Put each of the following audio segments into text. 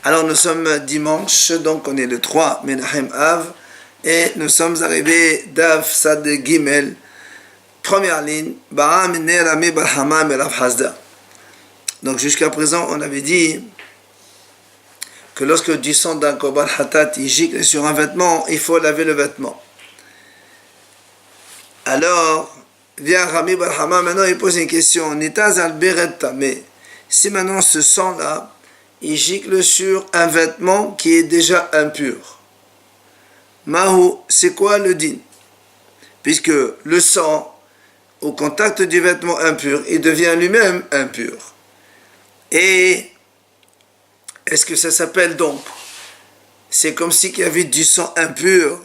Alors nous sommes dimanche, donc on est le 3 Menachem Av, et nous sommes arrivés d'Av Sad Gimel, première ligne, Ba'am Nerami Barhamam Rav Hasda. Donc jusqu'à présent on avait dit que lorsque du sang d'un korban hatat il gicle sur un vêtement, il faut laver le vêtement. Alors vient Rami Barhamam, maintenant il pose une question, Nitaz al Beretta, mais si maintenant ce sang là il gicle sur un vêtement qui est déjà impur. Mahu, c'est quoi le din? Puisque le sang, au contact du vêtement impur, il devient lui-même impur. Et est-ce que ça s'appelle donc? C'est comme si il y avait du sang impur.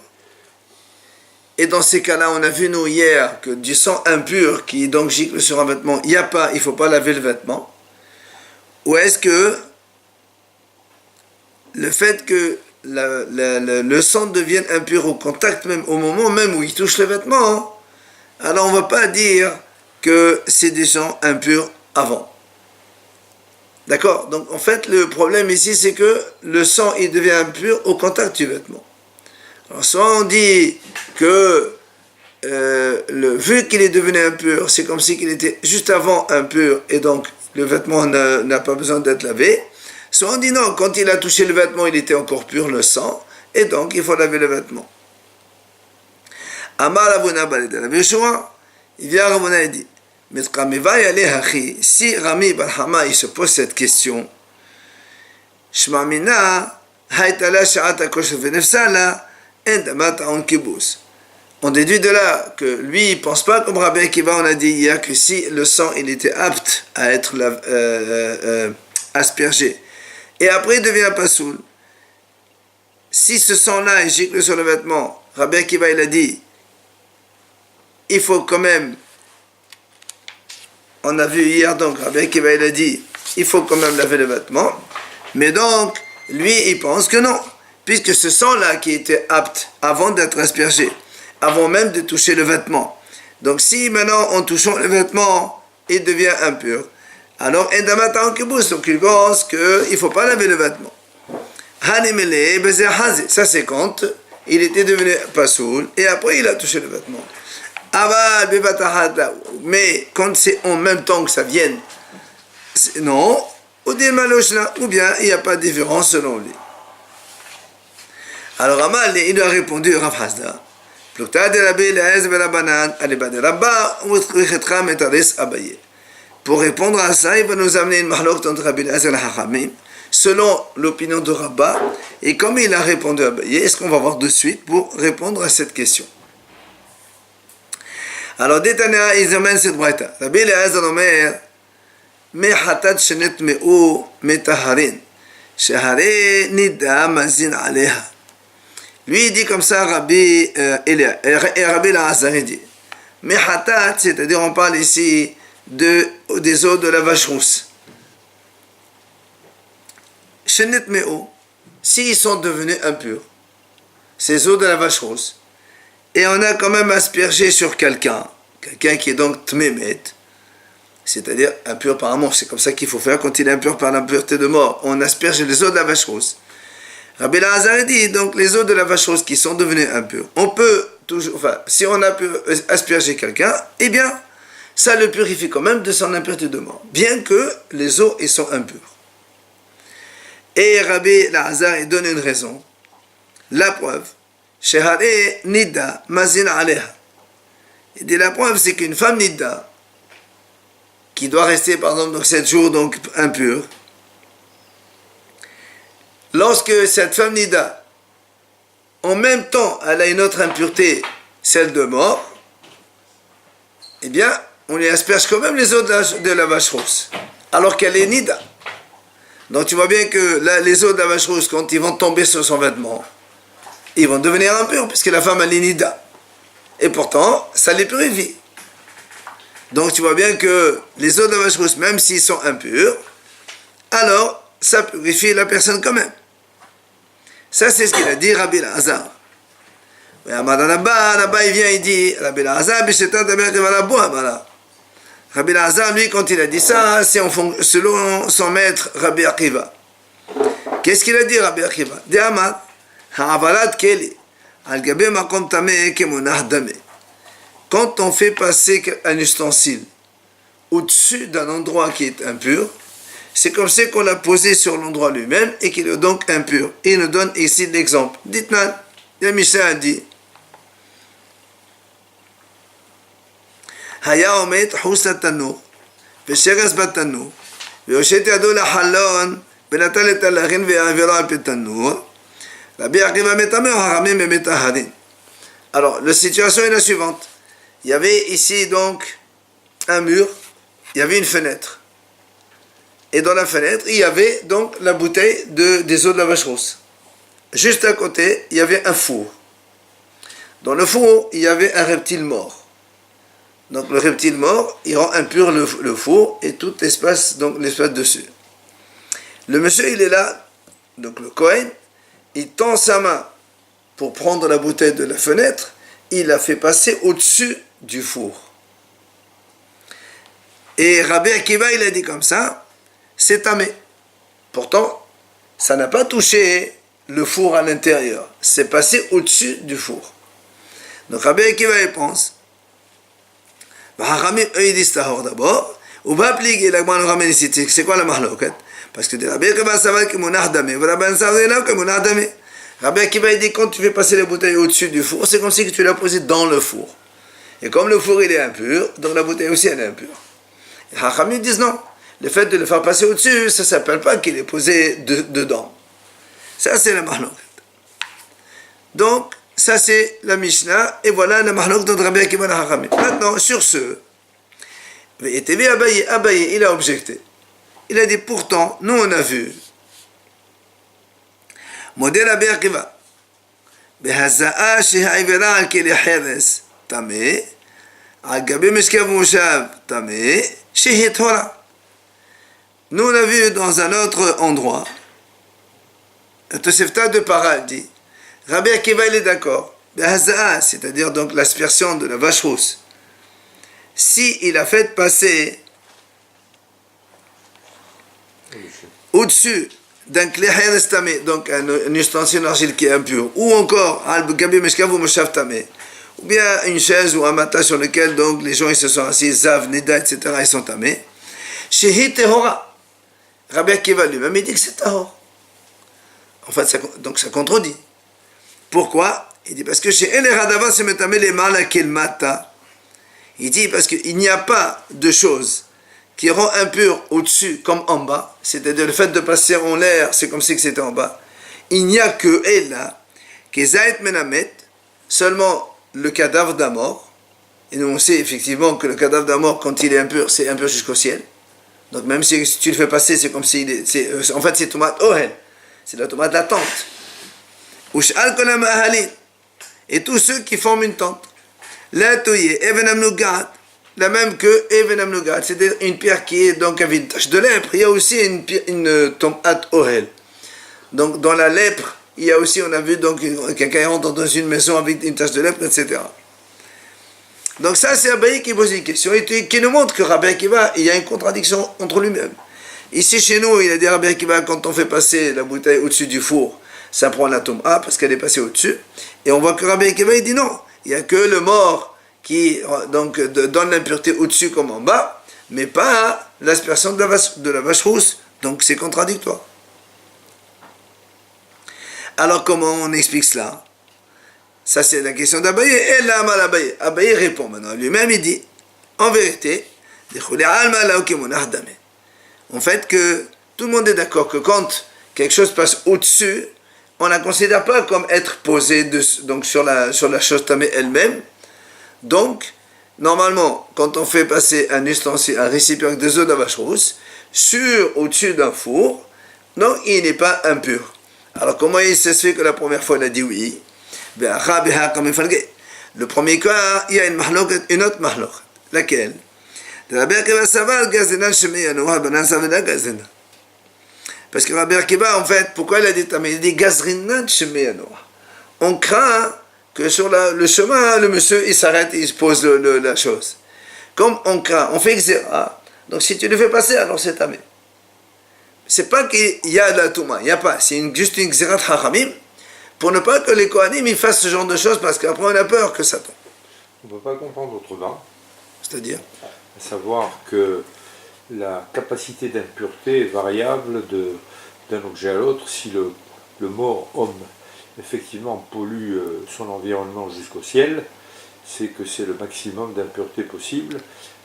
Et dans ces cas-là, on a vu nous hier que du sang impur qui donc gicle sur un vêtement, il ne faut pas laver le vêtement. Ou est-ce que le fait que le sang devienne impur au contact, même au moment même où il touche le vêtement, alors on ne va pas dire que c'est des gens impurs avant. D'accord? Donc en fait, le problème ici, c'est que le sang, il devient impur au contact du vêtement. Alors soit on dit que vu qu'il est devenu impur, c'est comme si il était juste avant impur, et donc le vêtement n'a pas besoin d'être lavé. Soit on dit non, quand il a touché le vêtement, il était encore pur, le sang, et donc il faut laver le vêtement. Amar Ravuna Balid Rav Yeshua, il vient à Ravuna et dit, si Rami Barhama il se pose cette question, Shmamina, Haitala Sha'ata Kosher Venefsala, Endamat Aon Kibus. On déduit de là que lui, il ne pense pas comme Rabbi Akiva, on a dit hier, que si le sang il était apte à être aspergé, et après il devient pasoul. Si ce sang-là est gicle sur le vêtement, Rabbi Akiva il a dit, il faut quand même, on a vu hier donc, Rabbi Akiva il a dit, il faut quand même laver le vêtement, mais donc, lui il pense que non, puisque ce sang-là qui était apte avant d'être aspergé, avant même de toucher le vêtement, donc si maintenant en touchant le vêtement, il devient impur, alors, donc il pense qu'il ne faut pas laver le vêtement. Ça c'est quand il était devenu pasoul et après il a touché le vêtement. Mais quand c'est en même temps que ça vienne, non, ou bien il n'y a pas de différence selon lui. Alors Amal, il a répondu Rav Hasda. Pour répondre à ça, il va nous amener une mahlok entre Rabbi Eliezer et Hachamim, selon l'opinion de Rabba, et comme il a répondu à Abaye, est-ce qu'on va voir de suite pour répondre à cette question? Alors, Détania, ils amènent cette braïta. Rabbi Eliezer omer, Mehatat shenet me'u metaharin, shehare nida mazin aleha. Lui, il dit comme ça, Rabbi Eliezer, il dit, Mehatat, c'est-à-dire on parle ici des eaux de la vache rousse. Shenet me'o, s'ils sont devenus impurs, ces eaux de la vache rousse, et on a quand même aspergé sur quelqu'un qui est donc tmémet, c'est-à-dire impur par amour, c'est comme ça qu'il faut faire quand il est impur par l'impureté de mort, on asperge les eaux de la vache rousse. Rabbi Eliezer dit, donc les eaux de la vache rousse qui sont devenues impures, on peut toujours, si on a pu asperger quelqu'un, eh bien, ça le purifie quand même de son impureté de mort, bien que les eaux y sont impures. Et Rabbi Eliezer donne une raison, la preuve, Shehare Nida Mazin Aleha. Il dit la preuve, c'est qu'une femme Nida, qui doit rester par exemple donc 7 jours donc impure, lorsque cette femme Nida, en même temps, elle a une autre impureté, celle de mort, eh bien, on lui asperge quand même les eaux de la vache rousse, alors qu'elle est Nida. Donc tu vois bien que les eaux de la vache rousse, quand ils vont tomber sur son vêtement, ils vont devenir impurs, puisque la femme elle est Nida. Et pourtant, ça les purifie. Donc tu vois bien que les eaux de la vache rousse, même s'ils sont impurs, alors ça purifie la personne quand même. Ça c'est ce qu'il a dit Rabbi Eliezer. Là-bas, il vient, il dit, Rabbi Eliezer, Rabbi Eliezer, lui, quand il a dit ça, c'est selon son maître, Rabbi Akiva. Qu'est-ce qu'il a dit Rabbi Akiva? Diamar, ha'avalat keli, al-gabe makom tameh kemonah dameh. Quand on fait passer un ustensile au-dessus d'un endroit qui est impur, c'est comme si qu'on l'a posé sur l'endroit lui-même et qu'il est donc impur. Il nous donne ici l'exemple. Dites-moi, le Mishnah a dit Haya omet husat tanur, ve'sheres batanur, ve'oshet yado la'halon, ve'natal et alarin ve'avira al petanur, Rabbi Akiva metameh haramim metaharin. Alors, la situation est la suivante. Il y avait ici donc un mur, il y avait une fenêtre. Et dans la fenêtre, il y avait donc la bouteille des eaux de la vache rousse. Juste à côté, il y avait un four. Dans le four, il y avait un reptile mort. Donc le reptile mort, il rend impur le four et tout l'espace, donc l'espace dessus. Le monsieur, il est là, donc le Kohen, il tend sa main pour prendre la bouteille de la fenêtre, il la fait passer au-dessus du four. Et Rabbi Akiva, il a dit comme ça, c'est tamé. Pourtant, ça n'a pas touché le four à l'intérieur. C'est passé au-dessus du four. Donc Rabbi Akiva, il pense. Hachamim, eux, ils disent tahor d'abord. Ou va appliquer la Gemara nous ramène ici. C'est quoi la mahloket? Parce que Rabbi Akiva savait que mon ardamé. Rabbi savait que mon ardamé. Rabbi Akiva, il dit quand tu fais passer la bouteille au-dessus du four, c'est comme si tu l'as posée dans le four. Et comme le four, il est impur, donc la bouteille aussi, elle est impure. Et Hachamim disent non. Le fait de le faire passer au-dessus, ça ne s'appelle pas qu'il est posé dedans. Ça, c'est la mahlok. Donc, ça, c'est la Mishnah. Et voilà la mahlok de Rabbi Akiva et Hachamim. Maintenant, sur ce, Abaye, il a objecté. Il a dit, pourtant, nous, on a vu. Modèle Rabbi Akiva. Behaza'a sheha'ivera al-keli heres tameh, al-gabi mishkav moshav tameh, shehit hora. Nous, on a vu dans un autre endroit, le Tosefta de Para dit, Rabbi Akiva, il est d'accord, c'est-à-dire donc l'aspersion de la vache rousse. Si il a fait passer au-dessus d'un cléher estamé, donc un ustensile d'argile qui est impur, ou encore al-gabi meshkav ou moshav tamé, ou bien une chaise ou un matelas sur lequel donc les gens ils se sont assis, zav, nida, etc., ils sont tamés, shehi tehora. Rabbi Akiva lui-même, il dit que c'est tahor. En fait, donc ça contredit. Pourquoi? Il dit parce que chez El Radava se metamé les mal à quel mata. Il dit parce qu'il n'y a pas de chose qui rend impur au-dessus comme en bas, c'est-à-dire le fait de passer en l'air, c'est comme si c'était en bas. Il n'y a que Ella, qui Zayt Menamet, seulement le cadavre d'un mort. Et nous on sait effectivement que le cadavre d'un mort, quand il est impur, c'est impur jusqu'au ciel. Donc même si tu le fais passer, c'est comme si en fait c'est tomate ohel, c'est la tomate de la tente. Et tous ceux qui forment une tente. La même que Even Amnugat, c'est-à-dire une pierre qui est donc avec une tache de lèpre. Il y a aussi une tomate ohel. Donc dans la lèpre, il y a aussi, on a vu donc quelqu'un rentre dans une maison avec une tache de lèpre, etc. Donc ça, c'est Abaye qui pose une question et qui nous montre que Rabbi Akiva, il y a une contradiction entre lui-même. Ici, chez nous, il a dit Rabbi Akiva, quand on fait passer la bouteille au-dessus du four, ça prend l'atome A parce qu'elle est passée au-dessus. Et on voit que Rabbi Akiva, il dit non. Il n'y a que le mort qui donc, donne l'impureté au-dessus comme en bas, mais pas l'aspersion de la vache rousse. Donc c'est contradictoire. Alors comment on explique cela? Ça, c'est la question d'Abaye. Et là, Abaye. Abaye répond maintenant. Lui-même, il dit, en vérité, en fait, que tout le monde est d'accord que quand quelque chose passe au-dessus, on ne la considère pas comme être posé donc sur la chose tamée elle-même. Donc, normalement, quand on fait passer un ustensile, un récipient avec des eaux de la vache rousse, au-dessus d'un four, non, il n'est pas impur. Alors, comment il se fait que la première fois, il a dit oui? Le premier cas, il y a une autre mahloket. Laquelle? Parce que Rabbi Akiva, en fait, pourquoi il a dit tamé? Il dit gazrinat shemeyanoa. On craint que sur le chemin, le monsieur, il s'arrête et il se pose la chose. Comme on craint, on fait xéra. Donc si tu le fais passer, alors c'est tamé. c'est pas qu'il y a de la Touma, il n'y a pas. C'est juste une Xerat Hachamim pour ne pas que les Kohanim ils fassent ce genre de choses parce qu'après on a peur que ça tombe. On ne peut pas comprendre autrement. C'est-à-dire À savoir que la capacité d'impureté est variable d'un objet à l'autre. Si le mort homme effectivement pollue son environnement jusqu'au ciel, c'est que c'est le maximum d'impureté possible,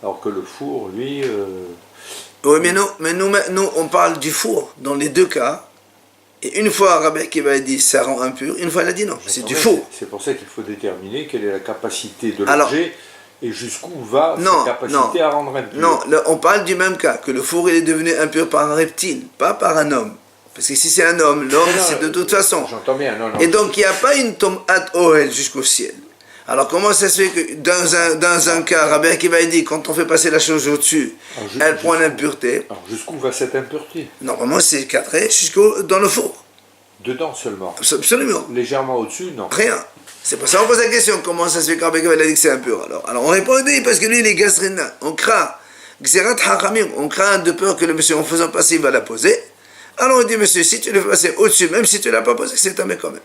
alors que le four, lui... Oui, mais nous, on parle du four dans les deux cas. Et une fois, Rabbi Akiva a dit ça rend impur, une fois, il a dit non, c'est du four. C'est pour ça qu'il faut déterminer quelle est la capacité de l'objet et jusqu'où va sa capacité à rendre impur. Non, on parle du même cas, que le four il est devenu impur par un reptile, pas par un homme. Parce que si c'est un homme, l'homme c'est de toute façon. J'entends bien, non. Et donc il n'y a pas une tom'at ohel jusqu'au ciel. Alors comment ça se fait que dans un cas, Rabbi Akiva dit, quand on fait passer la chose au-dessus, elle prend l'impureté. Alors jusqu'où va cette impureté? Normalement c'est cadré dans le four. Dedans seulement? Absolument. Légèrement au-dessus, non? Rien. C'est pour ça qu'on pose la question, comment ça se fait que Rabbi Akiva a dit que c'est impur alors on répond oui, parce que lui il est gazrina. On craint, Xerat Hachamim, on craint de peur que le monsieur en faisant passer il va la poser. Alors on dit monsieur, si tu le fais passer au-dessus, même si tu ne l'as pas posé, c'est tamé quand même.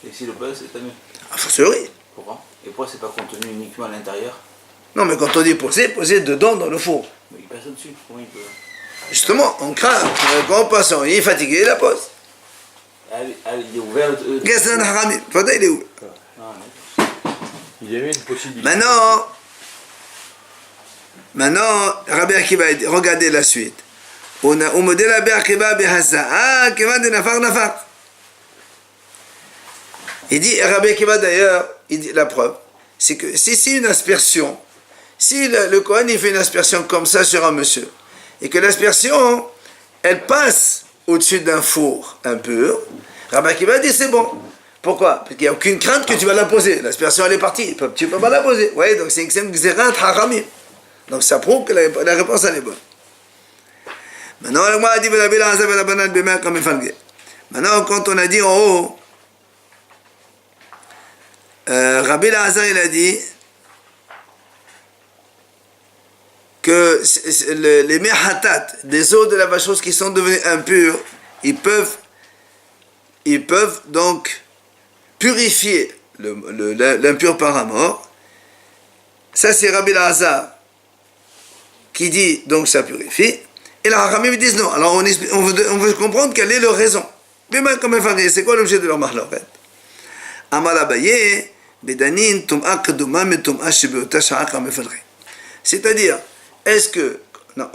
Et si le pose, c'est tamé? A fortiori. Pourquoi? Et pourquoi c'est pas contenu uniquement à l'intérieur? Non, mais quand on dit poser dedans dans le four. Mais il passe au-dessus, comment il peut? Justement, on craint quand on passe, il est fatigué, il la pose. Il est ouvert. Gazan Haramim, il est où? Il y avait une possibilité. Maintenant, Rabbi Akiva, regardez la suite. On a modèle Rabbi Akiva Behaza. Ah, Kiva de Nafar. Il dit, Rabbi Akiva d'ailleurs, il dit la preuve, c'est que si c'est une aspersion, si le Kohen il fait une aspersion comme ça sur un monsieur, et que l'aspersion, elle passe au-dessus d'un four impur, Rabbi Akiva dit c'est bon. Pourquoi? Parce qu'il n'y a aucune crainte que tu vas la poser. L'aspersion elle est partie, tu ne peux pas la poser. Vous voyez, donc c'est une Xerat Haramim. Donc ça prouve que la réponse elle est bonne. Maintenant, quand on a dit en haut, Rabbi Elazar il a dit que les mehatat, des eaux de la vache qui sont devenues impures, ils peuvent donc purifier l'impur par un mort. Ça c'est Rabbi Elazar qui dit donc ça purifie. Et les Hachamim disent non. Alors on veut comprendre quelle est leur raison. C'est quoi l'objet de leur mahloket? Amar Abaye bedanin tum'a keduma metum'a shebeota sha'aka mefalre. C'est-à-dire, est-ce que non,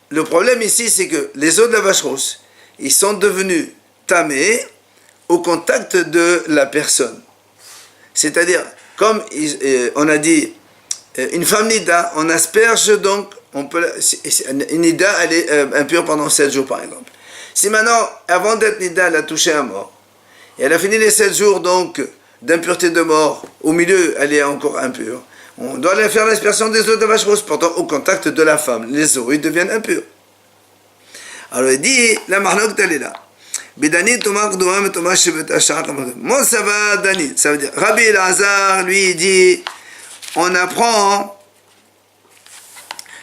le problème ici c'est que les os de la vache rousse ils sont devenus tamés au contact de la personne. C'est-à-dire, comme on a dit, une femme nida, on asperge donc, une nida, elle est impure pendant 7 jours par exemple. Si maintenant, avant d'être nida, elle a touché un mort, et elle a fini les 7 jours donc d'impureté de mort, au milieu, elle est encore impure, on doit aller faire l'aspersion des os de vache rousse, pourtant au contact de la femme, les os, ils deviennent impurs. Alors il dit, la marloque, elle est là. Bidani Tomar Douam Thomas Shevet Ashar. Mon ça va Dani. Ça veut dire Rabbi Elazar, lui, il dit on apprend,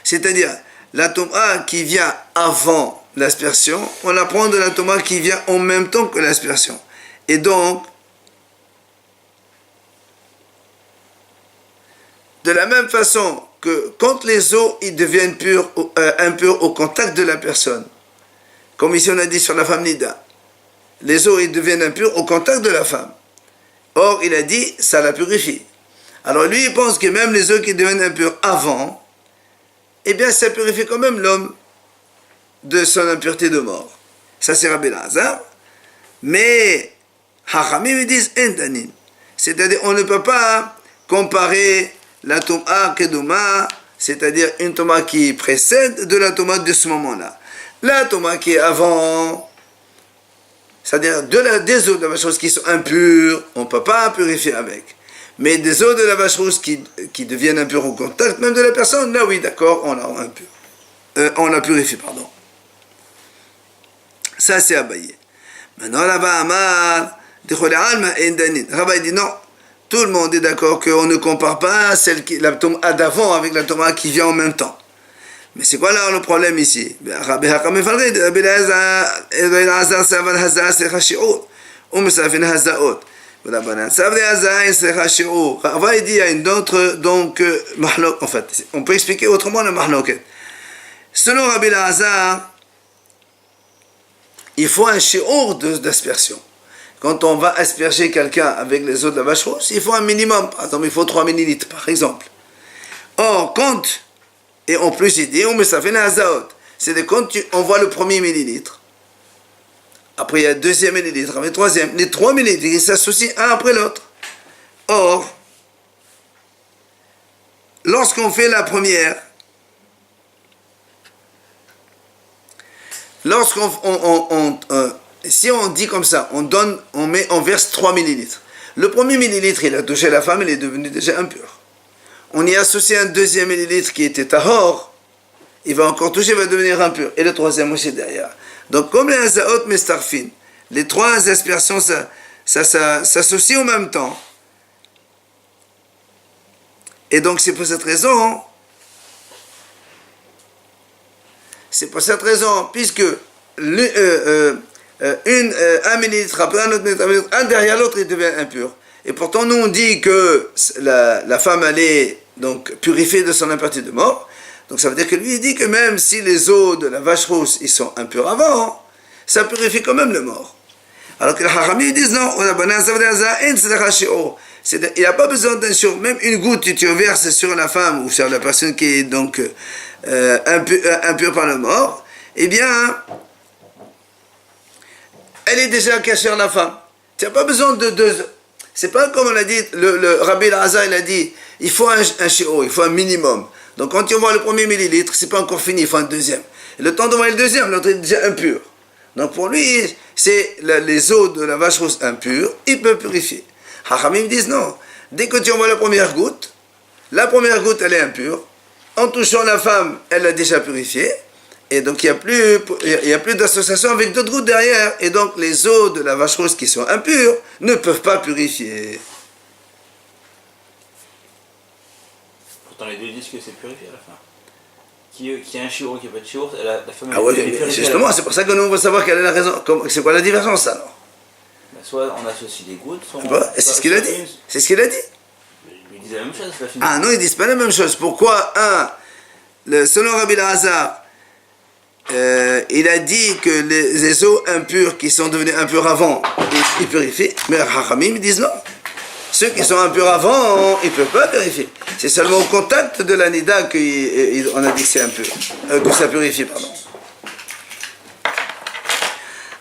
c'est-à-dire la Toma qui vient avant l'aspersion, on apprend de la Toma qui vient en même temps que l'aspersion. Et donc, de la même façon que quand les os ils deviennent impurs au contact de la personne, comme ici on a dit sur la femme Nida, les os ils deviennent impurs au contact de la femme. Or, il a dit, ça la purifie. Alors lui, il pense que même les os qui deviennent impurs avant, eh bien, ça purifie quand même l'homme de son impureté de mort. Ça, c'est Rabbi Elazar. Mais, Hachamim, ils disent, Endanin. C'est-à-dire, on ne peut pas comparer la Toma Keduma, c'est-à-dire une Toma qui précède de la Toma de ce moment-là. La Toma qui est avant, c'est-à-dire des eaux de la vache rousse qui sont impures, on ne peut pas purifier avec. Mais des eaux de la vache rousse qui deviennent impures au contact même de la personne, là oui, d'accord, on la purifie, pardon. Ça, c'est Abaye. Maintenant, là-bas, Amar, Rabbi dit non, tout le monde est d'accord qu'on ne compare pas la Toma d'avant avec la Toma qui vient en même temps. Mais c'est quoi là le problème ici? Rava il dit il y a une autre donc en fait on peut expliquer autrement le mahloket. Selon Rabbi Elazar, il faut un shi'ur d'aspersion. Quand on va asperger quelqu'un avec les eaux de la vache rousse, il faut un minimum. Par exemple, il faut 3 millilitres, par exemple. Or, quand, et en plus il dit, c'est quand on voit le premier millilitre. Après, il y a le deuxième millilitre, après le troisième. Les 3 millilitres, ils s'associent un après l'autre. Or, lorsqu'on fait la première, si on dit comme ça, on verse 3 millilitres. Le premier millilitre, il a touché la femme, il est devenu déjà impur. On y associe un deuxième millilitre qui était tahor, il va encore toucher, il va devenir impur. Et le troisième aussi derrière. Donc comme les azaot mestarfin, les 3 aspersions s'associent en même temps. Et donc c'est pour cette raison, puisque un millilitre après un autre millilitre, un derrière l'autre, il devient impur. Et pourtant, nous on dit que la femme elle est donc purifiée de son impureté de mort. Donc ça veut dire que lui il dit que même si les os de la vache rousse ils sont impurs avant, ça purifie quand même le mort. Alors que les Hachamim disent non, il n'y a pas besoin d'un shiur, même une goutte tu verses sur la femme ou sur la personne qui est donc impure par la mort, eh bien elle est déjà cachée la femme. Tu n'as pas besoin de deux. C'est pas comme on a dit, le Rabbi Elazar il a dit, il faut un shiur, il faut un minimum. Donc quand tu vois le premier millilitre, c'est pas encore fini, il faut un deuxième. Et le temps de voir le deuxième, l'autre est déjà impur. Donc pour lui, c'est les os de la vache rousse impure, il peut purifier. Hachamim disent non. Dès que tu envoies la première goutte elle est impure. En touchant la femme, elle l'a déjà purifiée. Et donc il n'y a plus d'association avec d'autres gouttes derrière. Et donc les os de la vache rousse qui sont impures ne peuvent pas purifier. Pourtant les deux disent que c'est purifié à la fin. Qui a un shiur, qui n'a pas de shiur, la femme Ah oui, justement, c'est pour ça que nous on veut savoir quelle est la raison. C'est quoi la divergence alors? Soit on associe des gouttes, soit c'est ce qu'il a dit. C'est ce qu'il a dit. Ils disent la même chose, la fin. Ah non, ils disent pas la même chose. Pourquoi selon Rabbi Elazar, il a dit que les eaux impures qui sont devenues impures avant, ils purifient. Mais Hachamim disent non. Ceux qui sont impurs avant, ils ne peuvent pas purifier. C'est seulement au contact de la nida qu'on a dit que c'est impur, que ça purifie, pardon.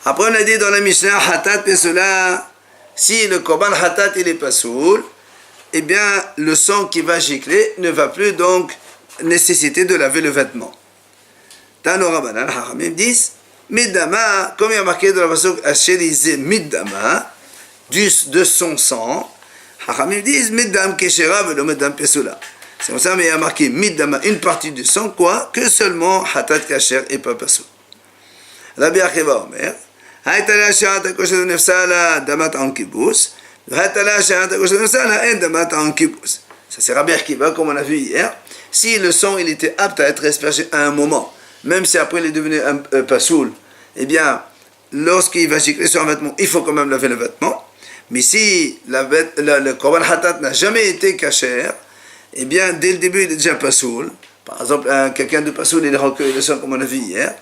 Après on a dit dans la Mishnah, Hatat Pesula, si le Korban Hatat il est pas soul, eh bien le sang qui va gicler ne va plus donc nécessiter de laver le vêtement. Tano Rabbanan, Hachamim disent, Middama, comme il y a marqué dans la façon Asherizé Middama, de son sang, Hachamim disent, Middam Keshera velo Middam Pesula. C'est comme ça, mais il y a marqué Middama, une partie du sang, quoi, que seulement Hatat Kasher et pas Pesula. Rabbi Akiva Omer, Haïtala Sha'ata Kosher Nefsala Damat en Kibbutz, Haïtala Sha'ata Kosher Nefsala en Damat en Kibbutz. Ça c'est Rabbi Akiva, comme on a vu hier. Si le sang il était apte à être aspergé à un moment, même si après il est devenu pasoul, eh bien, lorsqu'il va gicler sur un vêtement, il faut quand même laver le vêtement. Mais si le Korban Hatat n'a jamais été kasher, eh bien, dès le début, il est déjà pasoul. Par exemple, quelqu'un de pasoul, il recueille le sang comme on a vu hier.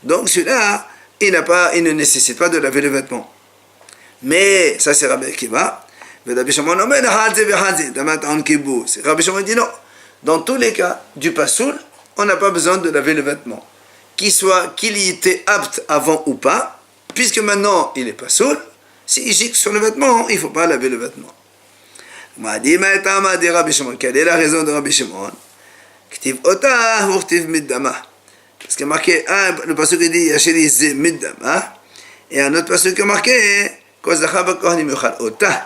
Donc celui-là, il ne nécessite pas de laver le vêtement. Mais, ça c'est Rabbi Akiva. Rabbi Shimon dit non. Dans tous les cas du pasoul, on n'a pas besoin de laver le vêtement. Qu'il y était apte avant ou pas, puisque maintenant il est pasoul, s'il gicle sur le vêtement, il ne faut pas laver le vêtement. Quelle est la raison de Rabbi Shimon? Parce qu'il y a marqué, le passage qui dit Yacheli Middama, et un autre passage qui a marqué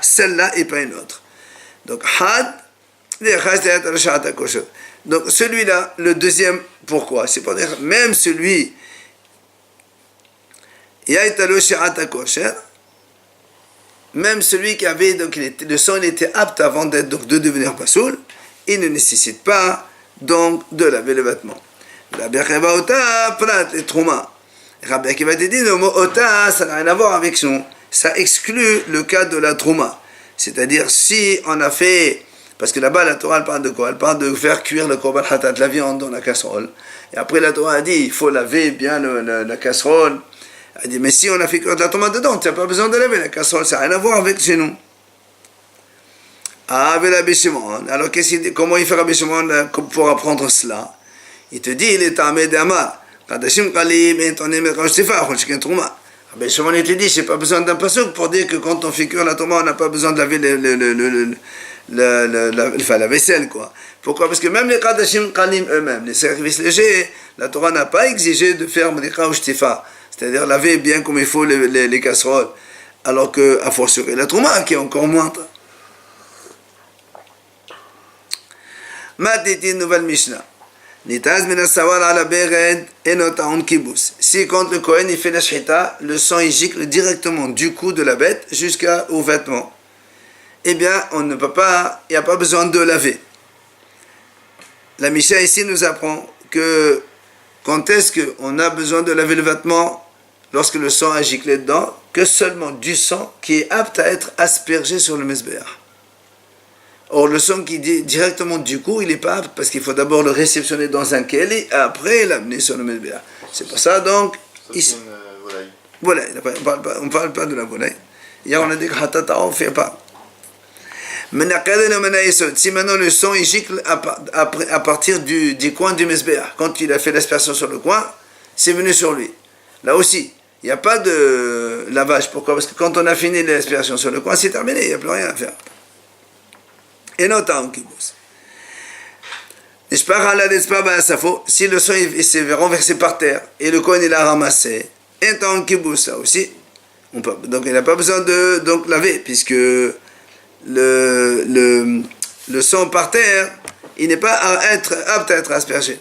celle-là et pas une autre. Donc, donc celui-là, le deuxième, pourquoi? C'est pour dire, même celui, même celui qui avait, donc le sang il était apte avant de devenir pasoul, il ne nécessite pas donc de laver le vêtement. Rabbi Akiva ota prat les trouma. Rabbi Akiva te dit le mot ota, ça n'a rien à voir avec son. Ça exclut le cas de la trouma. C'est-à-dire si on a fait, parce que là-bas la Torah elle parle de quoi? Elle parle de faire cuire le korban hatat, la viande dans la casserole. Et après la Torah a dit il faut laver bien la casserole. Elle dit mais si on a fait cuire de la tomate dedans, tu n'as pas besoin de laver la casserole, ça n'a rien à voir avec chez nous. Ah, avec Rabbi Shimon. Alors comment il fait Rabbi Shimon pour apprendre cela? Il te dit il est tamé d'amar. Kadashim kalim et on aime quand je t'ai fait, je trouma. Rabbi Shimon il te dit j'ai pas besoin d'un pasuk pour dire que quand on fait cuire la tomate on n'a pas besoin de laver la vaisselle quoi. Pourquoi? Parce que même les Kadashim kalim eux-mêmes, les sacrifices légers, la Torah n'a pas exigé de faire Mrika ou Shtifa, c'est-à-dire laver bien comme il faut les casseroles, alors que à fortiori la trouma qui est encore moindre. Matiti nouvelle Mishnah. Nitaz min as-sawar ala bered enot ta'un kibus. Si quand le Kohen il fait la shchita, le sang il gicle directement du cou de la bête jusqu'au vêtement. Eh bien, on ne peut pas, il n'y a pas besoin de laver. La Mishnah ici nous apprend que quand est-ce qu'on a besoin de laver le vêtement? Lorsque le sang a giclé dedans, que seulement du sang qui est apte à être aspergé sur le mesbéach. Or, le sang qui dit directement du cou, il n'est pas apte parce qu'il faut d'abord le réceptionner dans un keli et après l'amener sur le mesbéach. C'est pour ça donc. Ça, c'est une volaille. On ne parle pas de la volaille. Hier, on a dit que hatata, on ne fait pas. Si maintenant le sang il gicle à partir du coin du mesbéach, quand il a fait l'aspersion sur le coin, c'est venu sur lui. Là aussi, il n'y a pas de lavage. Pourquoi? Parce que quand on a fini l'aspersion sur le coin, c'est terminé, il n'y a plus rien à faire. Et non, t'as un kibous. Si le sang s'est renversé par terre et le coin il a ramassé, et t'as un kibous là aussi, donc il n'a pas besoin de laver, puisque le sang par terre, il n'est pas apte à être aspergé.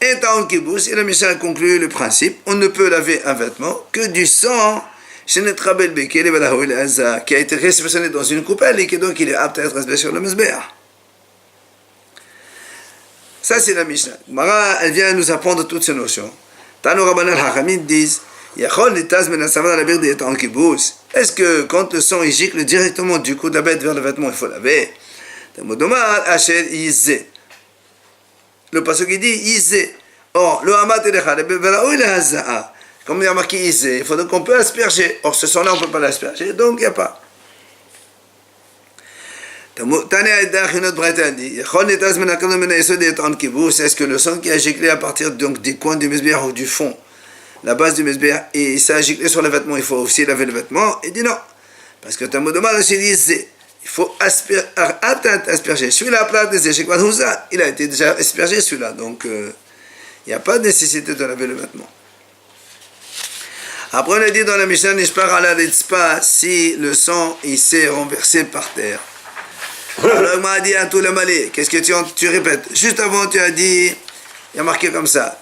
Et t'as un kibous, et la Mishnah conclut le principe, on ne peut laver un vêtement que du sang qui a été réceptionné dans une coupelle et que donc il est apte à être aspergé sur le mesbéach. Ça c'est la Mishnah. Mara, elle vient nous apprendre toutes ces notions. Tano Rabban al-Hachamim disent, est-ce que quand le sang il gicle directement du cou de la bête vers le vêtement, il faut laver? Le passage qui dit Izé. Or, le Hamat et le Khaleb, comme il y a marqué Izé, il faut donc qu'on peut asperger. Or, ce sang-là, on ne peut pas l'asperger, donc il n'y a pas. Est-ce que le sang qui a giclé à partir donc, des coins du mesbéach ou du fond, la base du mesbéach, et ça a giclé sur le vêtement, il faut aussi laver le vêtement? Il dit non. Parce que Tamodomar, il dit Izé. Il faut asperger. Celui-là, il a été déjà aspergé, celui-là. Donc, il n'y a pas de nécessité de laver le vêtement. Après, on a dit dans la Mishnah, Nishpar ala ritzpa, si le sang il s'est renversé par terre. Alors, il m'a dit à tout le malé, qu'est-ce que tu répètes? Juste avant, tu as dit, il y a marqué comme ça.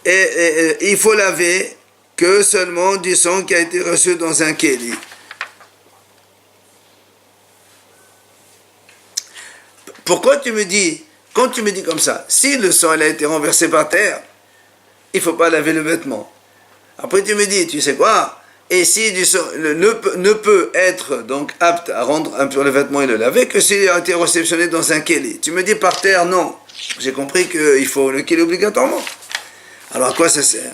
Il faut laver que seulement du sang qui a été reçu dans un keli. Pourquoi tu me dis, quand tu me dis comme ça, si le sang il a été renversé par terre, il ne faut pas laver le vêtement. Après tu me dis, tu sais quoi? Et si du sang ne peut être donc apte à rendre impur le vêtement et le laver que s'il a été réceptionné dans un keli. Tu me dis par terre, non. J'ai compris qu'il faut le keli obligatoirement. Alors à quoi ça sert?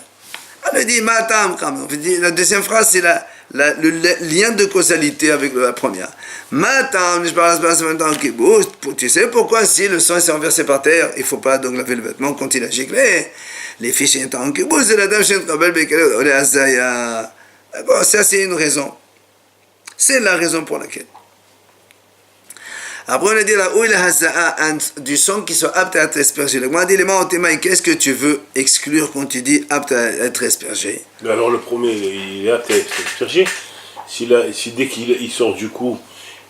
On dit matam quand même. La deuxième phrase c'est le lien de causalité avec la première. Matam, tu sais pourquoi si le sang s'est renversé par terre, il ne faut pas donc laver le vêtement quand il a giclé. Les fichiers en kibboutz de la dame bon, ça c'est une raison. C'est la raison pour laquelle. Après on a dit la ouïla haza'a du sang qui soit apte à être aspergé. Donc on a dit les mains qu'est-ce que tu veux exclure quand tu dis apte à être aspergé? Alors le premier, il est apte à être aspergé. Si dès qu'il sort du cou,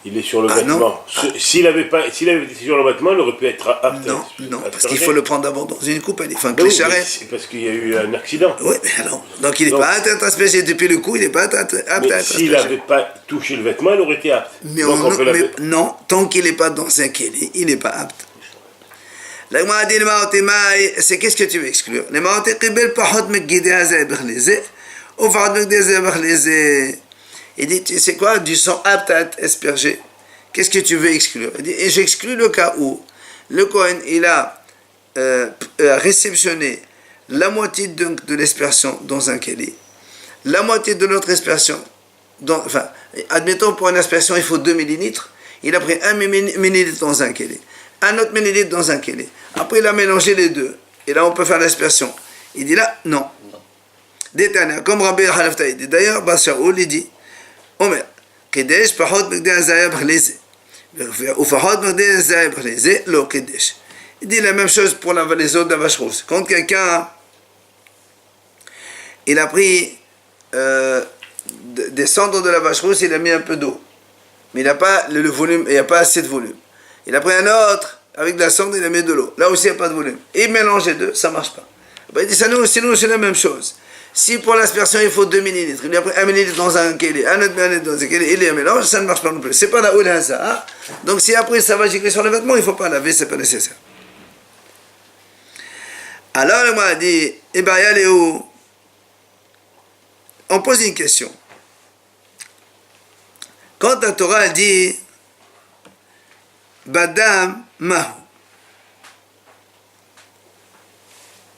il est sur le Ah, vêtement. S'il avait été sur le vêtement, il aurait pu être apte. Non, parce qu'il faut le prendre d'abord dans une coupe, il faut un Ben oui, clé-charrette. mais c'est parce qu'il y a eu un accident. Oui, mais alors, donc il n'est pas apte à être aspergé depuis le cou, il n'est pas apte à être Mais aspergé. s'il n'avait pas touché le vêtement, il aurait été apte. Mais, Donc on peut laver. non, tant qu'il n'est pas dans un keli, il n'est pas apte. L'agma a dit, c'est qu'est-ce que tu veux exclure? Les maoté qibel pahot mekgide hazay bkhlize, ou fahot mekgide bkhlize. Il dit, c'est quoi du sang apte à être aspergé? Qu'est-ce que tu veux exclure? Il dit, et j'exclus le cas où le Kohen, il a réceptionné la moitié de l'aspersion dans un keli, la moitié de l'autre aspersion, enfin, admettons pour une aspersion, il faut 2 millilitres, il a pris 1 millilitre dans un keli, un autre millilitre dans un keli. Après, il a mélangé les deux. Et là, on peut faire l'aspersion. Il dit là, non. Détana, comme Rabbi Halafta, il dit. D'ailleurs, Bashaoul, il dit, Omer, Kedesh, Pahot, Begde Azaya, Bkhlize. Ou Pahot, Begde Azaya, Bkhlize, Lo Kedesh. Il dit la même chose pour les autres de la vache rousse. Quand quelqu'un, il a pris des cendres de la vache rousse, il a mis un peu d'eau. Mais il n'a pas le volume, il n'y a pas assez de volume. Il a pris un autre, avec de la cendre, il a mis de l'eau. Là aussi, il n'y a pas de volume. Et il mélange les deux, ça ne marche pas. Il dit, sinon, c'est la même chose. Si pour l'aspersion, il faut 2 millilitres, il a pris 1 millilitre dans un keli, un autre millilitre dans un keli, il y a un mélange, ça ne marche pas non plus. C'est pas la oulhaza. Hein? Donc si après ça va gicler sur le vêtement, il ne faut pas laver, c'est pas nécessaire. Alors, le m'a dit, eh bien, il y a où? On pose une question. Quand la Torah dit Badam Mahu,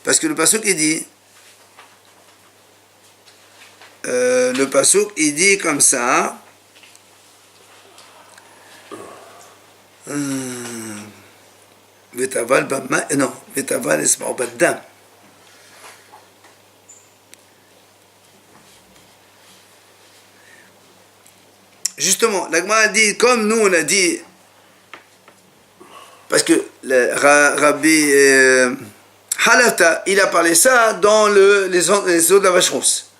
parce que le pasuk il dit, le pasuk il dit comme ça, Vetaval Bama, non, Vetaval Esmao Badam. Justement, l'Agma a dit, comme nous on a dit, parce que le Rabbi Halafta, il a parlé ça dans les eaux de la vache rousse.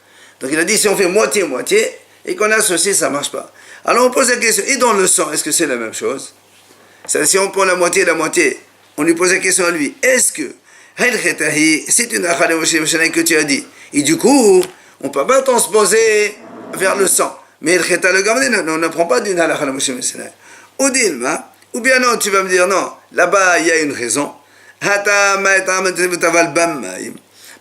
Donc il a dit, si on fait moitié-moitié, et qu'on associe, ça ne marche pas. Alors on pose la question, et dans le sang, est-ce que c'est la même chose? Si on prend la moitié, on lui pose la question à lui, est-ce que, c'est une achale que tu as dit, et du coup, on ne peut pas transposer vers le sang. Mais le gamdé, on ne prend pas d'une halakha la Moshe Messina. Ou dilma, ou bien non, tu vas me dire non, là-bas il y a une raison.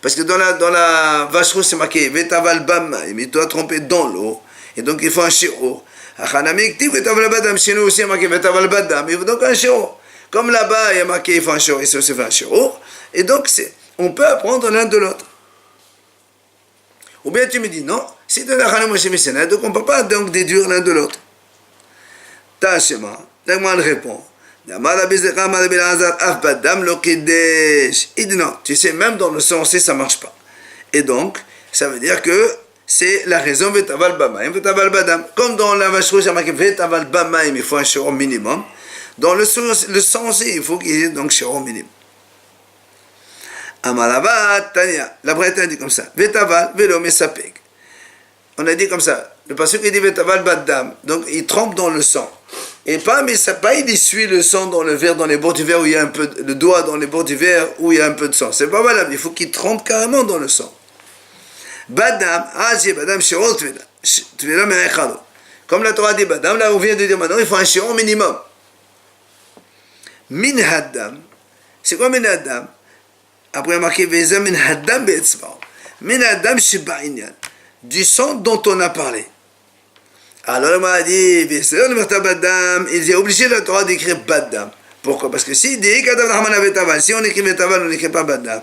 Parce que dans la vache rousse c'est marqué Vetaval Bammaim, il doit tremper dans l'eau, et donc il faut un shiro. Chez nous aussi il y a marqué Vetaval Badam, il faut donc un shiro. Comme là-bas il y a marqué il faut un shiro, ici aussi il faut un shiro. Et donc on peut apprendre l'un de l'autre. Ou bien tu me dis non, c'est de la Chana Moshe Messina, donc on ne peut pas donc déduire l'un de l'autre. Tachema, l'agma répond. Il dit non, tu sais, même dans le sang, ça ne marche pas. Et donc, ça veut dire que c'est la raison Vetaval Bamaim, Vetaval Badam. Comme dans la vache rouge, il y a marqué Vetaval Bamaim, il faut un shiur minimum. Dans le sang aussi, il faut qu'il y ait donc shiur minimum. Amalavat Tanya, la Bretagne dit comme ça, Vetaval Velo Mesapek. On a dit comme ça, le pasuk il dit Vetaval Badam, donc il trempe dans le sang. Et pas, mais ça pas, il essuie le sang dans le verre, dans les bords du verre où il y a un peu, le doigt dans les bords du verre où il y a un peu de sang. C'est pas valable, il faut qu'il trempe carrément dans le sang. Badam, Badam, Shirot, Tvela, Me'echalo. Comme la Torah dit Badam, là on vient de dire maintenant, il faut un shiur minimum. Min Haddam, c'est quoi Min Haddam? Après il y a marqué Veza Min Haddam Be'etzvah. Min Haddam Shiba'inyan. Du sang dont on a parlé. Alors il m'a dit, il est obligé la Torah d'écrire Badam. Pourquoi? Parce que si on écrit Vetaval, on n'écrit pas Badam.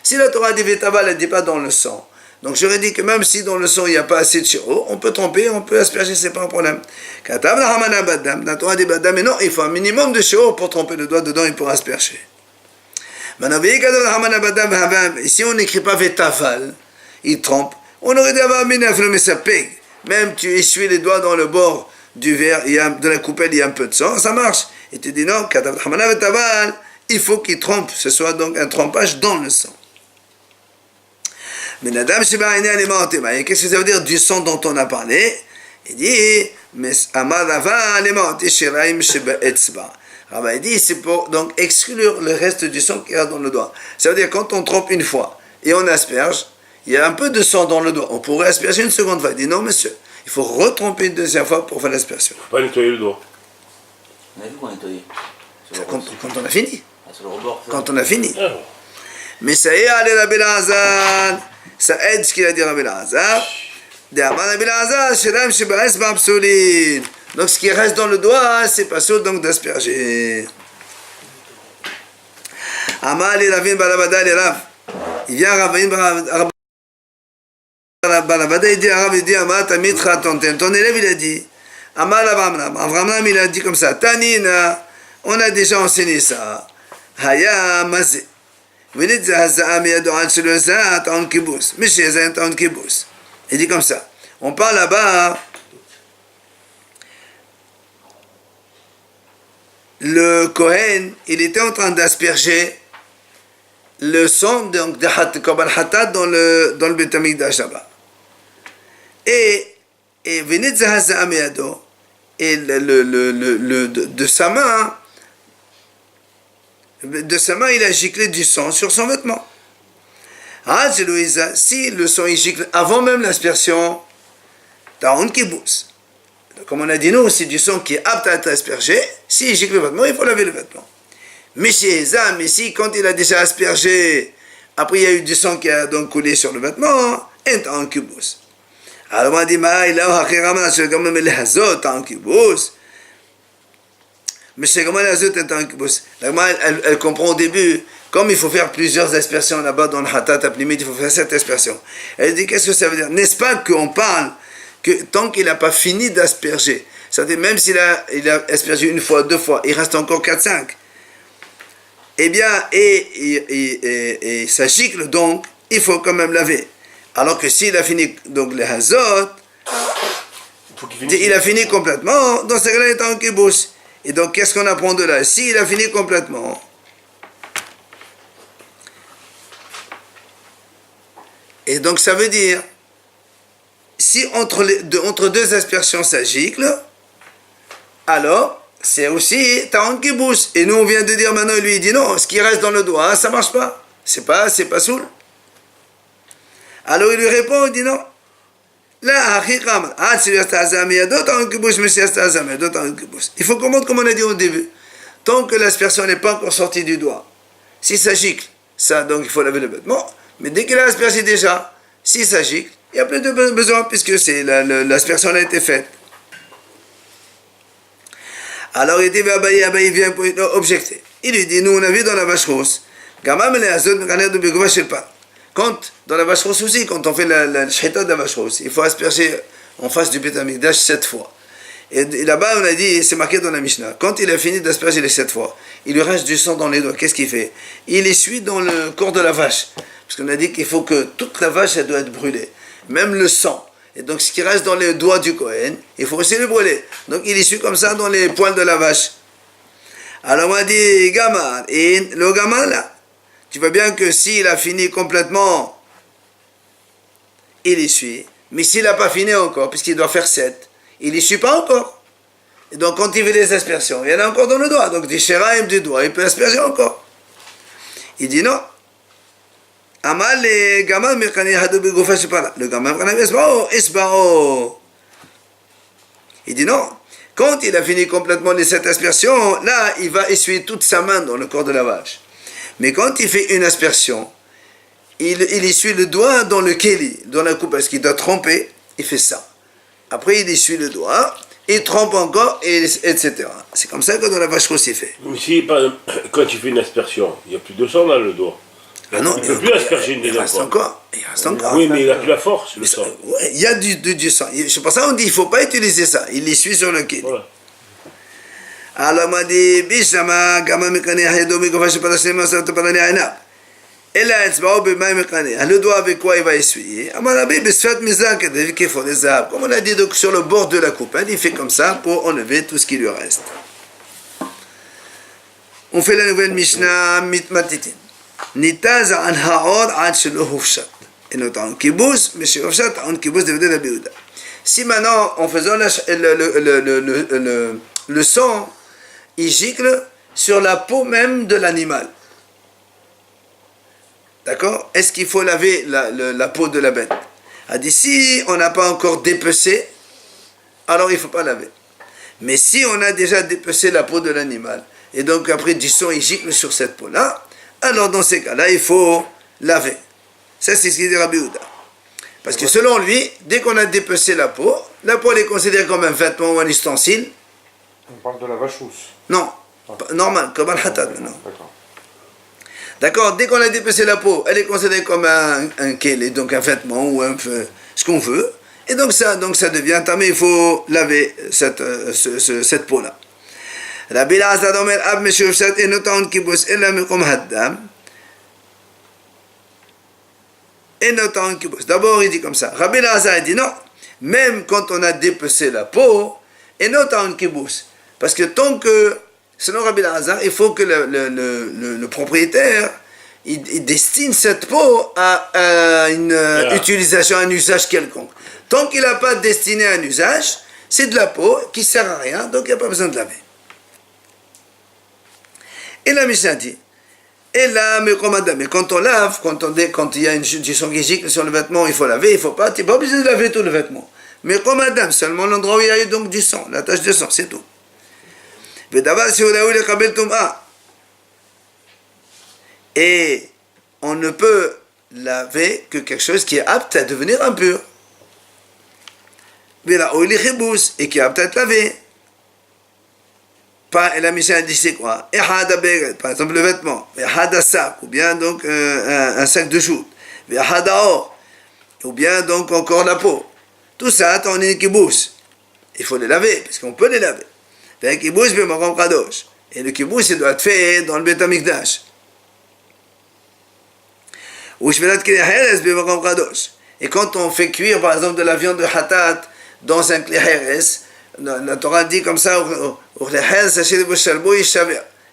Si la Torah dit Vetaval, elle ne dit pas dans le sang. Donc j'aurais dit que même si dans le sang il n'y a pas assez de shiro, on peut tremper, on peut asperger, c'est pas un problème. La Torah dit Badam, mais non, il faut un minimum de shiro pour tremper le doigt dedans et pour asperger. Si on n'écrit pas Vetaval, il trempe. On aurait dit avoir même tu essuies les doigts dans le bord du verre, de la coupelle, il y a un peu de sang, ça marche. Et tu dis non, il faut qu'il trempe, ce soit donc un trempage dans le sang. Mais qu'est-ce que ça veut dire du sang dont on a parlé? Il dit, mais Amar Rava Lemot Shiraim Sheba Etzba. Rava dit, c'est pour donc exclure le reste du sang qu'il y a dans le doigt. Ça veut dire quand on trempe une fois et on asperge, il y a un peu de sang dans le doigt. On pourrait asperger une seconde fois. Il dit non, monsieur, il faut retremper une deuxième fois pour faire l'aspersion. Pas nettoyer le doigt. On a vu qu'on nettoyait. Quand on a fini. Ah, sur le rebord. ça. Quand on a fini. Ah. Mais ça y est, allez, Rabbi Elazar. Ça aide ce qu'il a dit Rabbi Elazar. Rabbi Elazar, Shiraim Sheba Etzba Psulin. Donc ce qui reste dans le doigt, c'est pas sûr donc d'asperger. Amal et Ravin Balabada et Rav. Il vient Ravin Balabada, il dit à Rav, il dit Amal Tamitra, ton élève il a dit. Amal Avramam, il a dit comme ça. Tanina, on a déjà enseigné ça. Haya Mazé. Venez de Hazaa Miyado An Shulozat en Kibbutz. Mishezent en Kibbutz. Il dit comme ça. On parle là-bas. Le Kohen, il était en train d'asperger le sang de Korban Hatat dans le Beit HaMikdash là-bas. Et Venez de Hazaa Miyado. Et de sa main, il a giclé du sang sur son vêtement. Ah, c'est Louisa, si le sang il gicle avant même l'aspersion, t'as un kibbutz. Comme on a dit nous, c'est du sang qui est apte à être aspergé. S'il gicle le vêtement, il faut laver le vêtement. Mais si quand il a déjà aspergé, après il y a eu du sang qui a donc coulé sur le vêtement, t'as un kibbutz. Alors on a dit, il a un kibbutz. Mais c'est comment la zout est un kibbutz. Elle comprend au début, comme il faut faire plusieurs aspersions là-bas dans le Hatat Apnimit, il faut faire cette aspersion. Elle dit, qu'est-ce que ça veut dire? N'est-ce pas qu'on parle que tant qu'il n'a pas fini d'asperger, c'est-à-dire même s'il a aspergé une fois, deux fois, il reste encore 4-5. Eh bien, et ça gicle donc, il faut quand même laver. Alors que s'il a fini donc les hazot, il a fini complètement, dans ce cas-là, il est en kibbutz. Et donc, qu'est-ce qu'on apprend de là? S'il a fini complètement, et donc ça veut dire, si entre deux aspersions ça gicle, alors c'est aussi t'as un kibbutz. Et nous on vient de dire maintenant, lui il dit non, ce qui reste dans le doigt, ça marche pas. C'est pas soul. Alors il lui répond, il dit non. Là, il faut comprendre comme on a dit au début. Tant que l'aspersion n'est pas encore sortie du doigt, si ça gicle, ça donc il faut laver le vêtement. Mais dès qu'il a aspergé déjà, si ça gicle, il n'y a plus de besoin puisque l'aspersion a été faite. Alors il dit, il vient pour objecter. Il lui dit, nous on a vu dans la vache rose, quand dans la vache rose aussi, quand on fait la shchita de la vache rose, il faut asperger en face du Beit HaMikdash 7 fois. Et là-bas on a dit, c'est marqué dans la Mishnah, quand il a fini d'asperger les 7 fois, il lui reste du sang dans les doigts, qu'est-ce qu'il fait? Il essuie dans le corps de la vache. Parce qu'on a dit qu'il faut que toute la vache, elle doit être brûlée. Même le sang. Et donc, ce qui reste dans les doigts du Kohen, il faut aussi le brûler. Donc, il essuie comme ça dans les poils de la vache. Alors, on a dit, gamin. Et le gamin, là, tu vois bien que s'il a fini complètement, il essuie. Mais s'il n'a pas fini encore, puisqu'il doit faire 7, il essuie pas encore. Et donc, quand il fait des aspersions, il y en a encore dans le doigt. Donc, des shiraim du doigt, il peut asperger encore. Il dit non. Amal le gamin mekani hadou begofa shepala. Le gamin mekani esbao. Il dit non. Quand il a fini complètement les 7 aspersions, là, il va essuyer toute sa main dans le corps de la vache. Mais quand il fait une aspersion, il essuie le doigt dans le keli, dans la coupe, parce qu'il doit tremper, il fait ça. Après, il essuie le doigt, il trempe encore, etc. C'est comme ça que dans la vache rose, il fait. Mais si, par exemple, quand tu fais une aspersion, il n'y a plus de sang dans le doigt. Ah non, il ne peut plus asperger une deuxième fois. Il reste encore. Oui, mais il n'a plus la force, le sang. Ouais, il y a du sang. C'est pour ça qu'on dit qu'il ne faut pas utiliser ça. Il essuie sur le keli. Voilà. Alors, on m'a dit, Bishama, Gama Mekane, Hayedo, Megofa, Shepala, Shema, Sarto, Palani, Aina. Et là, le doigt avec quoi il va essuyer? Comme on a dit donc, sur le bord de la coupe, il fait comme ça pour enlever tout ce qui lui reste. On fait la nouvelle Mishnah Mitmatitin. Nitaz an ha'or ad shelo hufshat. Et notre en kibbutz, mais chez hufshat, en kibbutz de la Yehuda. Si maintenant, en faisant le sang, il gicle sur la peau même de l'animal. D'accord? Est-ce qu'il faut laver la peau de la bête? A dit, si on n'a pas encore dépecé, alors il ne faut pas laver. Mais si on a déjà dépecé la peau de l'animal, et donc après du sang, il gicle sur cette peau-là, alors dans ces cas-là, il faut laver. Ça, c'est ce qu'il dit Rabbi Yehuda. Parce que selon lui, dès qu'on a dépecé la peau elle est considérée comme un vêtement ou un ustensile. On parle de la vache rousse. Non, normal, comme un hatat maintenant. D'accord. D'accord, dès qu'on a dépecé la peau, elle est considérée comme un kélé, donc un vêtement ou ce qu'on veut. Et donc ça devient tamé, il faut laver cette peau-là. Rabbi Elazar Omer Ab Meshuvshat eno ta'on kibus ella mikom haddam. Eno ta'on kibus. D'abord il dit comme ça. Rabbi Elazar dit non, même quand on a dépecé la peau, eno ta'on kibus. Parce que tant que, selon Rabbi Elazar, il faut que le propriétaire il destine cette peau à une utilisation, un usage quelconque. Tant qu'il n'a pas destiné un usage, c'est de la peau qui ne sert à rien, donc il n'y a pas besoin de laver. Et la Mishnah dit, et là, mais quand on lave, quand il y a du sang qui gicle sur le vêtement, il faut laver, il ne faut pas, tu n'es pas obligé de laver tout le vêtement. Mais comme madame, seulement l'endroit où il y a eu donc du sang, la tache de sang, c'est tout. Et on ne peut laver que quelque chose qui est apte à devenir impur. Et qui est apte à être lavé. Et la Mishnah dit c'est quoi? Par exemple le vêtement, sac, ou bien donc un sac de joute, ou bien donc encore la peau. Tout ça, on est kibous. Il faut les laver, parce qu'on peut les laver. Et le kibous, il doit être fait dans le Beth Amikdash. Et quand on fait cuire par exemple de la viande de hatat dans un kli heres, la Torah dit comme ça,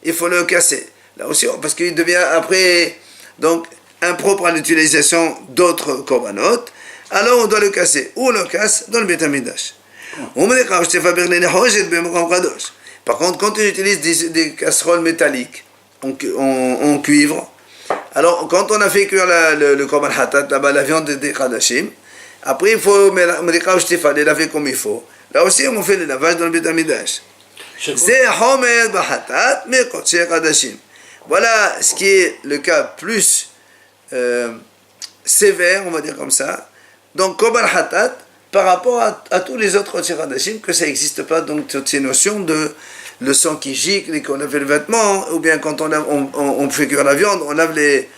il faut le casser. Là aussi, parce qu'il devient après donc impropre à l'utilisation d'autres korbanot, alors on doit le casser. Ou on le casse dans le Beth Amikdash. Par contre, quand on utilise des casseroles métalliques en cuivre, alors quand on a fait cuire le korban hatat, là-bas la viande des kadashim, après il faut les laver comme il faut. Là aussi on fait le lavage dans le Beth Amikdash. Voilà ce qui est le cas plus sévère, on va dire comme ça. Donc korban hatat, par rapport à tous les autres Kadashim, que ça n'existe pas, donc toutes ces notions de le sang qui gicle et qu'on lave le vêtement, ou bien quand on fait cuire la viande, on lave les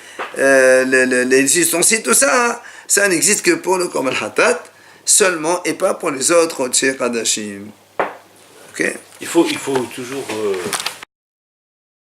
ustensiles, tout ça, ça n'existe que pour le korban hatat seulement et pas pour les autres Kadashim. Ok? Il faut toujours